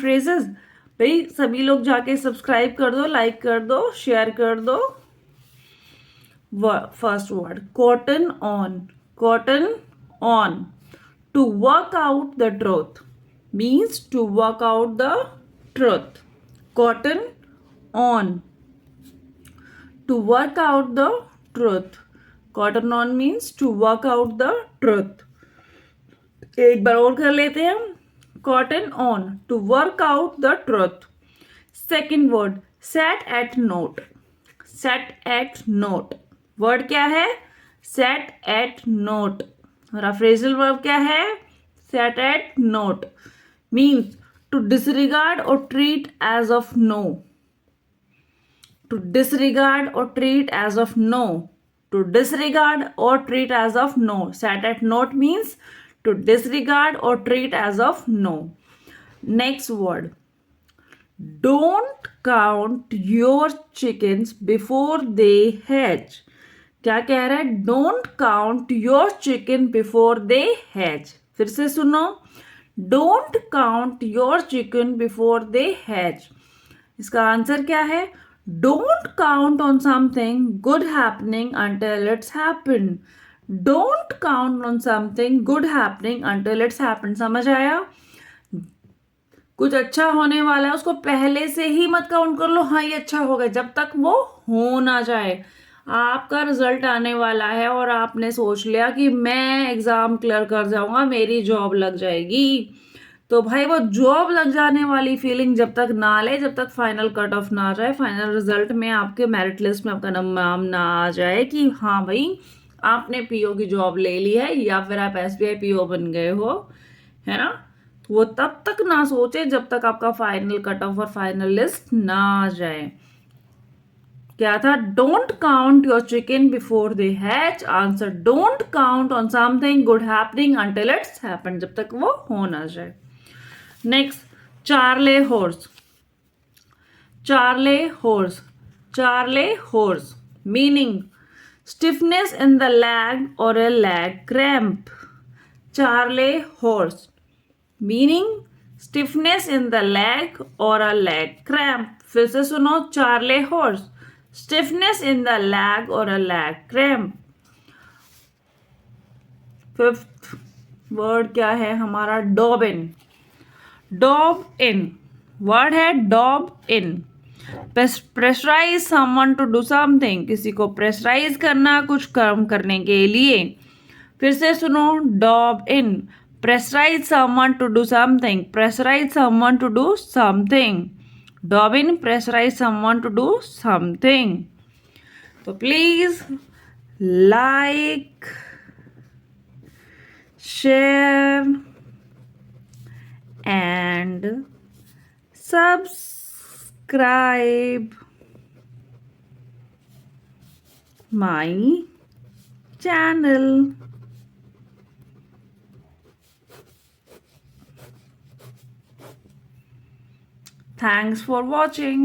phrases? भाई सभी लोग जाके सब्सक्राइब कर दो, लाइक कर दो, शेयर कर दो. First word, cotton on. Cotton on. To work out the truth means to work out the truth. Cotton on. To work out the truth. Cotton on means to work out the truth. एक बार और कर लेते हैं. Cotton on. To work out the truth. Second word, set at note. Set at note. Word क्या है? Set at note. हमारा phrasal verb क्या है? Set at note. Means to disregard or treat as of no. To disregard or treat as of no. To disregard or treat as of no. Set at note means to disregard or treat as of no. Next word. Don't count your chickens before they hatch. क्या कह रहा है? Don't count your chicken before they hatch. फिर से सुनो. Don't count your chicken before they hatch. इसका answer क्या है? Don't count on something good happening until it's happened. Don't count on something good happening until it's happened. समझ आया? कुछ अच्छा होने वाला है उसको पहले से ही मत काउंट कर लो. हाँ ये अच्छा होगा, जब तक वो हो ना जाए. आपका रिजल्ट आने वाला है और आपने सोच लिया कि मैं एग्जाम क्लियर कर जाऊंगा, मेरी जॉब लग जाएगी. तो भाई वो जॉब लग जाने वाली फीलिंग जब तक ना ले, जब तक फाइनल कट ऑफ ना आ जाए, फाइनल रिजल्ट में आपके मेरिट लिस्ट में आपका नाम ना आ जाए कि हाँ भाई आपने पीओ की जॉब ले ली है या फिर आप एसबीआई पीओ बन गए हो, है ना. वो तब तक ना सोचे जब तक आपका फाइनल कट ऑफ और फाइनल लिस्ट ना आ जाए. क्या था? Don't count your chicken before they hatch. Answer don't count on something good happening until it's happen. जब तक वो हो ना जाए. Next, Charlie horse. Charlie horse. Charlie horse meaning stiffness in the leg or a leg cramp. Charley horse meaning stiffness in the leg or a leg cramp. फिर से सुनो. Charley horse, stiffness in the leg or a leg cramp. Fifth word क्या है हमारा? Dob in. Dob in word है dob in. Pressurise someone to do something. किसी को pressurise करना कुछ काम करने के लिए. फिर से सुनो. Dob in. Pressurise someone to do something. Pressurise someone to do something. Dob in. Pressurise someone to do something. तो please like, share and subscribe my channel. Thanks for watching.